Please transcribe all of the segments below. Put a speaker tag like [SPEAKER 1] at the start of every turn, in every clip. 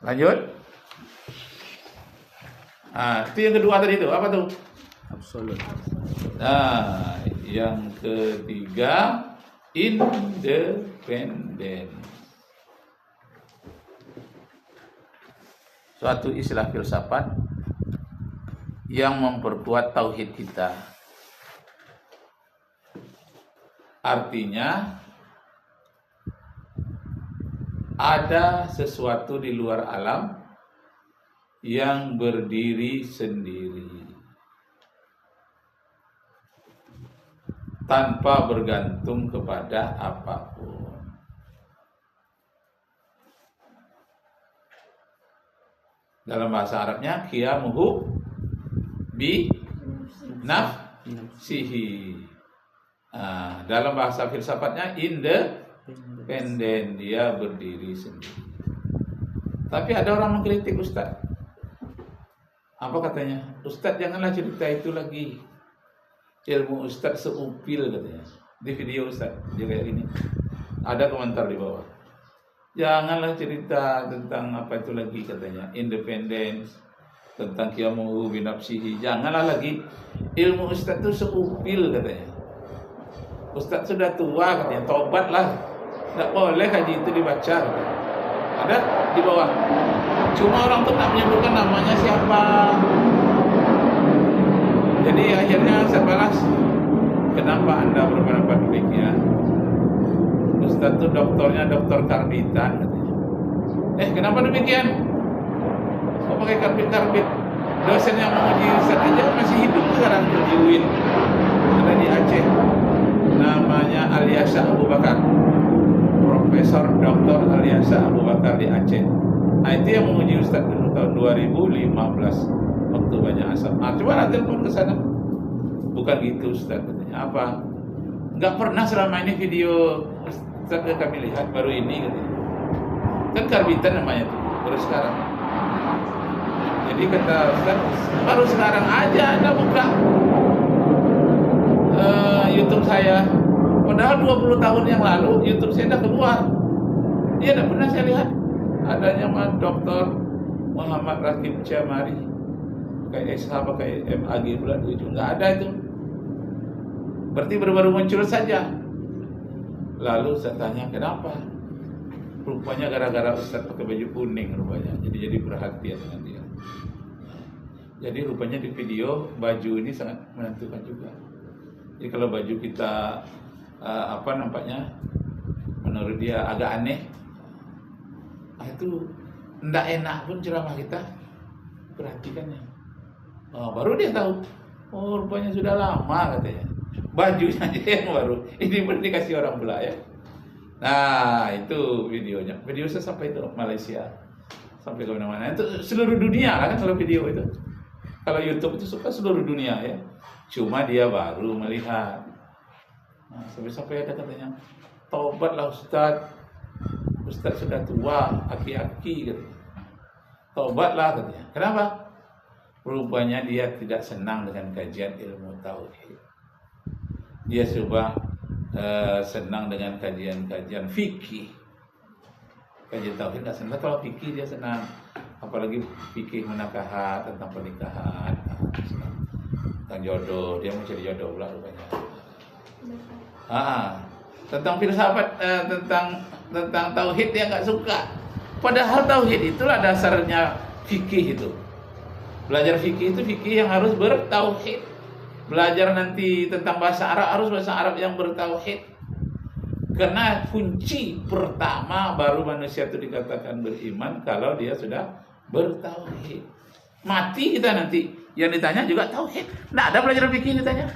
[SPEAKER 1] Lanjut. Itu yang kedua tadi itu apa tuh?
[SPEAKER 2] Absolut.
[SPEAKER 1] Nah, yang ketiga independen. Suatu istilah filsafat yang memperkuat tauhid kita. Artinya ada sesuatu di luar alam yang berdiri sendiri tanpa bergantung kepada apapun. Dalam bahasa Arabnya qiyamuhu bi nafsihi. Dalam bahasa filsafatnya independen, dia berdiri sendiri. Tapi ada orang mengkritik Ustaz. Apa katanya? Ustaz, janganlah cerita itu lagi. Ilmu Ustaz seupil katanya. Di video Ustaz dia kayak gini. Ada komentar di bawah. Janganlah cerita tentang apa itu lagi katanya. Independen, tentang qiyamuhu bi nafsihi. Janganlah lagi. Ilmu Ustaz itu seupil katanya. Ustaz sudah tua katanya, tobatlah. Tidak boleh haji itu dibaca. Ada di bawah. Cuma orang tuh tak menyebutkan namanya siapa. Jadi akhirnya saya balas, kenapa Anda berpendapat demikian? Ustaz tuh doktornya dokter karbitan katanya. Kenapa demikian? Kok pakai karbit-karbit? Dosen yang menguji Ustaz aja masih hidup sekarang terjuin. Ada di Aceh. Namanya Alyasa Abu Bakar, Profesor Dr. Alyasa Abu Bakar di Aceh. Itu yang menguji Ustaz dulu tahun 2015 waktu banyak asap. Coba nanti telepon ke sana. Bukan gitu Ustaz katanya. Apa? Enggak pernah selama ini video Ustaz kami lihat, baru ini katanya. Kan karbitan namanya tuh, baru sekarang. Jadi kata Ustaz, baru sekarang aja Anda buka YouTube saya. Padahal 20 tahun yang lalu YouTube saya udah keluar. Iya, udah pernah saya lihat. Adanya Dr. Muhammad Rakib Jamari. Kayak sahabat kayak MAG pula itu nggak ada itu. Berarti baru-baru muncul saja. Lalu saya tanya kenapa? Rupanya gara-gara Ustaz pakai baju kuning rupanya. Jadi perhatian dengan dia. Jadi rupanya di video baju ini sangat menentukan juga. Jadi kalau baju kita nampaknya menurut dia agak aneh, itu ndak enak pun ceramah kita, perhatikannya. Baru dia tahu, rupanya sudah lama katanya. Bajunya aja yang baru. Ini pun dikasih orang pula ya. Nah itu videonya. Video saya sampai itu Malaysia, sampai ke mana-mana. Itu seluruh dunia kan kalau video itu. Kalau YouTube itu suka seluruh dunia ya. Cuma dia baru melihat. Sampai ada katanya, tobatlah Ustaz. Ustaz sudah tua, aki-aki katanya. Tobatlah katanya. Kenapa? Rupanya dia tidak senang dengan kajian ilmu tauhid. Dia coba senang dengan kajian fikih. Kajian tauhid nggak senang. Kalau fikih dia senang. Apalagi fikih menakahat tentang pernikahan. Tentang jodoh, dia mau cari jodoh pula rupanya. Tentang filsafat, tentang tauhid dia nggak suka. Padahal tauhid itulah dasarnya fikih itu. Belajar fikih itu fikih yang harus bertauhid. Belajar nanti tentang bahasa Arab harus bahasa Arab yang bertauhid. Karena kunci pertama baru manusia itu dikatakan beriman kalau dia sudah bertauhid. Mati kita nanti yang ditanya juga tauhid. Nggak ada pelajaran fikih ditanya.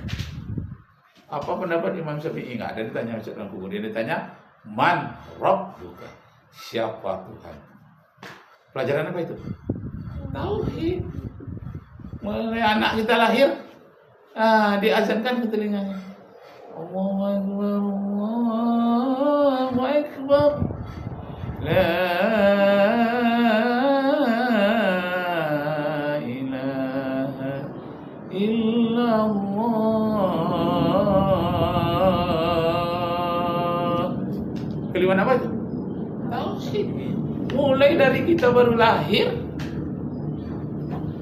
[SPEAKER 1] Apa pendapat Imam Syafi'i? Nggak ada ditanya dalam kubur. Dia ditanya man rabbuka, siapa Tuhan. Pelajaran apa itu? Tauhid. Mulai anak kita lahir, diazankan ke telinganya. Allahu Akbar, Allahu Akbar. La ilaha illallah. Kalimat apa itu? Tauhid. Mulai dari kita baru lahir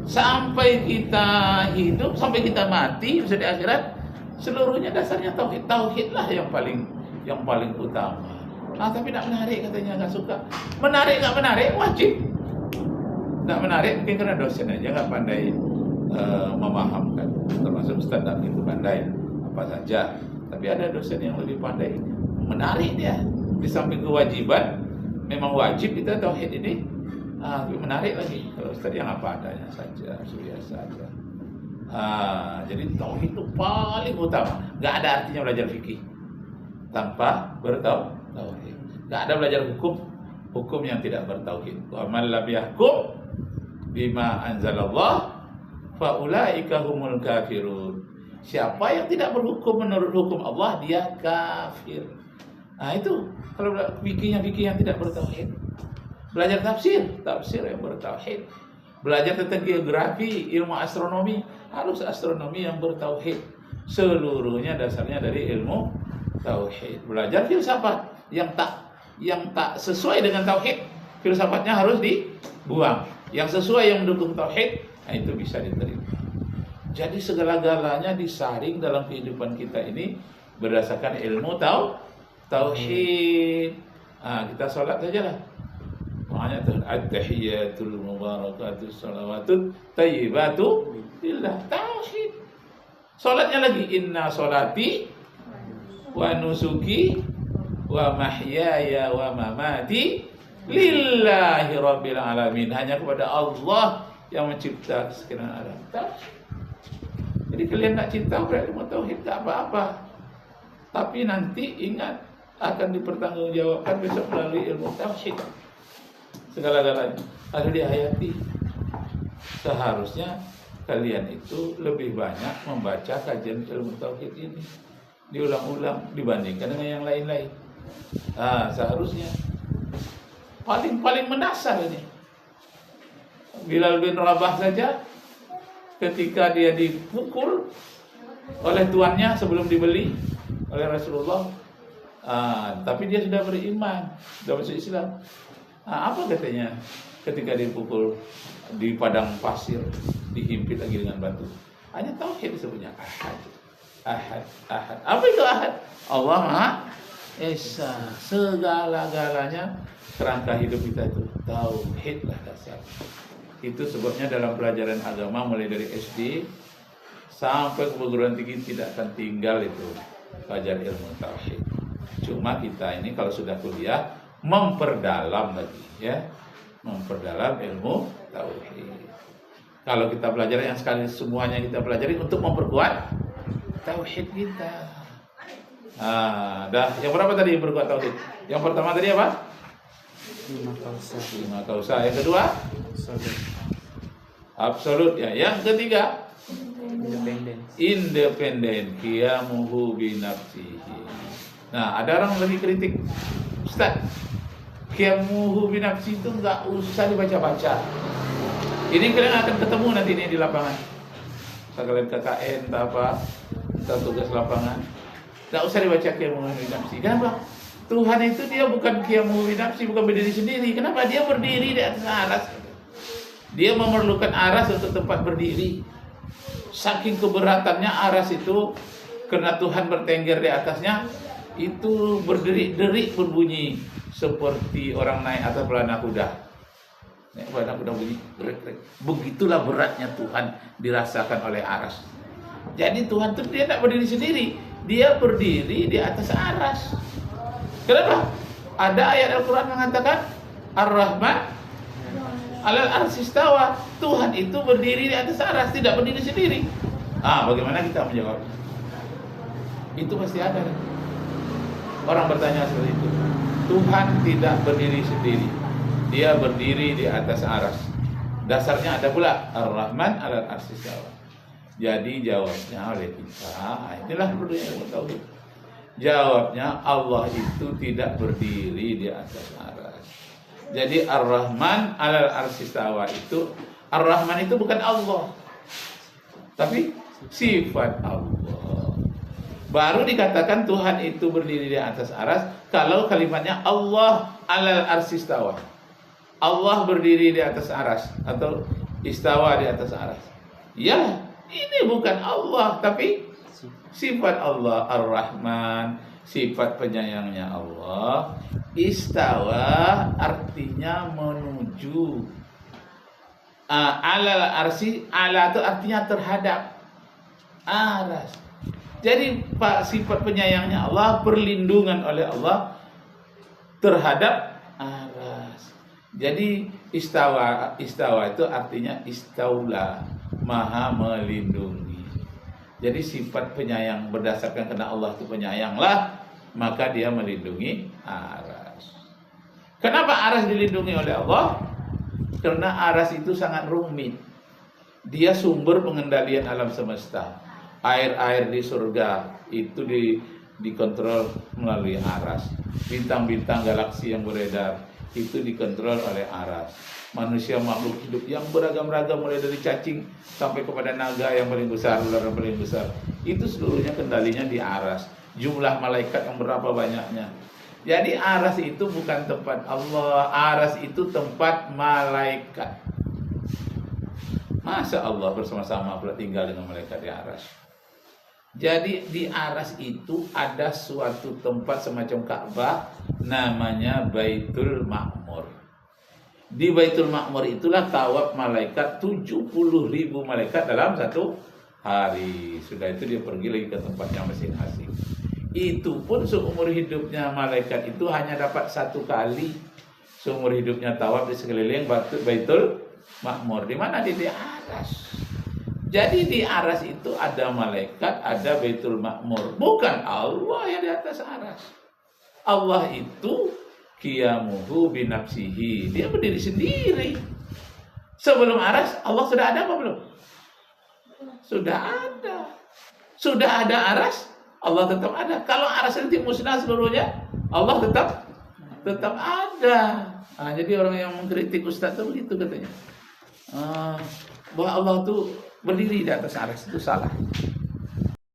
[SPEAKER 1] sampai kita hidup, sampai kita mati, bisa di akhirat, seluruhnya dasarnya tauhid. Tauhidlah yang paling utama. Tapi nak menarik katanya, nggak suka. Menarik nggak menarik wajib. Nggak menarik mungkin karena dosen aja nggak pandai memahamkan. Termasuk Ustaz itu pandai apa saja. Tapi ada dosen yang lebih pandai menarik dia. Di samping kewajiban, memang wajib kita tauhid ini. Tapi menarik lagi kalau Ustaz yang apa adanya saja, biasa saja. Jadi tauhid itu paling utama. Nggak ada artinya belajar fikih tanpa bertauhid. Nggak ada belajar hukum yang tidak bertauhid. Wa man lam yahkum bima anzalallah fa ulaika humul kafirun. Siapa yang tidak berhukum menurut hukum Allah, dia kafir. Itu kalau fikih yang tidak bertauhid. Belajar tafsir yang bertauhid. Belajar tentang geografi, ilmu astronomi, harus astronomi yang bertauhid. Seluruhnya dasarnya dari ilmu tauhid. Belajar filsafat yang tak sesuai dengan tauhid, filsafatnya harus dibuang. Yang sesuai yang mendukung tauhid, itu bisa diterima. Jadi segala-galanya disaring dalam kehidupan kita ini berdasarkan ilmu tauhid. Kita sholat saja lah. Makanya at-tahiyatul mubarakatus salawatut tayyibatu lillah, tauhid. Salatnya lagi, inna salati wa nusuki wa mahyaya wa mamati lillahi rabbil alamin. Hanya kepada Allah yang mencipta sekian alam. Jadi kalian nak cinta berilmu tauhid tak apa-apa. Tapi nanti ingat akan dipertanggungjawabkan besok melalui ilmu tauhid. Segala-galanya harus dihayati. Seharusnya kalian itu lebih banyak membaca kajian ilmu tauhid ini, diulang-ulang dibandingkan dengan yang lain-lain. Seharusnya paling mendasar ini. Bilal bin Rabah saja ketika dia dipukul oleh tuannya sebelum dibeli oleh Rasulullah, tapi dia sudah beriman, sudah masuk Islam. Apa katanya ketika dipukul di padang pasir, dihimpit lagi dengan batu? Hanya tauhid disebutnya ahad. Apa itu ahad? Allah Maha Esa. Segala-galanya kerangka hidup kita itu tauhidlah dasar. Itu sebabnya dalam pelajaran agama mulai dari SD sampai ke perguruan tinggi tidak akan tinggal itu belajar ilmu tauhid. Cuma kita ini kalau sudah kuliah memperdalam lagi, ya, memperdalam ilmu tauhid. Kalau kita belajar yang sekali semuanya kita pelajari untuk memperkuat tauhid kita. Yang berapa tadi yang berkuat tauhid? Yang pertama tadi apa? 5 kausa. Yang kedua? Absolut. Ya. Yang ketiga? Independen. Qiyamuhu binafsihi. Nah, ada orang lagi kritik, Ustaz, qiyamuhu binafsi itu enggak usah dibaca-baca. Ini kalian akan ketemu nanti ini di lapangan. Kalian KKN atau apa, atau tugas lapangan. Enggak usah dibaca qiyamuhu binafsi. Kenapa? Tuhan itu dia bukan qiyamuhu binafsi, bukan berdiri sendiri. Kenapa? Dia berdiri di atas aras. Dia memerlukan aras untuk tempat berdiri. Saking keberatannya aras itu, karena Tuhan bertengger di atasnya, itu berderi-deri berbunyi seperti orang naik atas pelana kuda. Naik pelana kuda bunyi krek-krek. Begitulah beratnya Tuhan dirasakan oleh aras. Jadi Tuhan itu dia tidak berdiri sendiri, dia berdiri di atas aras. Kenapa? Ada ayat Al-Quran mengatakan Ar-Rahman 'alal arsy istawa. Tuhan itu berdiri di atas aras, tidak berdiri sendiri. Bagaimana kita menjawab? Itu pasti ada. Orang bertanya seperti itu. Tuhan tidak berdiri sendiri, dia berdiri di atas aras. Dasarnya ada pula Ar-Rahman 'alal arsy istawa. Jadi jawabnya oleh kita, inilah perlu yang tahu. Jawabnya Allah itu tidak berdiri di atas aras. Jadi Ar-Rahman 'alal arsy istawa itu, Ar-Rahman itu bukan Allah, tapi sifat Allah. Baru dikatakan Tuhan itu berdiri di atas aras kalau kalimatnya Allah 'alal arsy istawa. Allah berdiri di atas aras atau istawa di atas aras. Ya, ini bukan Allah, tapi sifat Allah Ar-Rahman, sifat penyayangnya Allah. Istawa artinya menuju. Alal arsi, ala itu artinya terhadap aras. Jadi sifat penyayangnya Allah, perlindungan oleh Allah terhadap aras. Jadi istawa itu artinya istaula, maha melindungi. Jadi sifat penyayang berdasarkan karena Allah itu penyayanglah, maka dia melindungi aras. Kenapa aras dilindungi oleh Allah? Karena aras itu sangat rumit. Dia sumber pengendalian alam semesta. Air-air di surga itu dikontrol melalui aras. Bintang-bintang galaksi yang beredar itu dikontrol oleh aras. Manusia makhluk hidup yang beragam-ragam mulai dari cacing sampai kepada naga yang paling besar, ular yang paling besar, itu seluruhnya kendalinya di aras. Jumlah malaikat yang berapa banyaknya. Jadi aras itu bukan tempat Allah, aras itu tempat malaikat. Masa Allah bersama-sama pula tinggal dengan malaikat di aras. Jadi di aras itu ada suatu tempat semacam Ka'bah, namanya Baitul Ma'mur. Di Baitul Ma'mur itulah tawaf malaikat 70.000 malaikat dalam satu hari. Sudah itu dia pergi lagi ke tempatnya masing-masing. Itu pun seumur hidupnya malaikat itu hanya dapat satu kali seumur hidupnya tawaf di sekeliling Baitul Ma'mur. Di mana? Di aras. Jadi di aras itu ada malaikat, ada Baitul Ma'mur. Bukan Allah yang di atas aras. Allah itu qiyamuhu binafsihi. Dia berdiri sendiri. Sebelum aras, Allah sudah ada apa belum? Sudah ada. Sudah ada aras, Allah tetap ada. Kalau aras nanti musnah seluruhnya, Allah tetap ada. Jadi orang yang mengkritik Ustaz itu begitu katanya. Bahwa Allah itu berdiri di atas aras itu salah.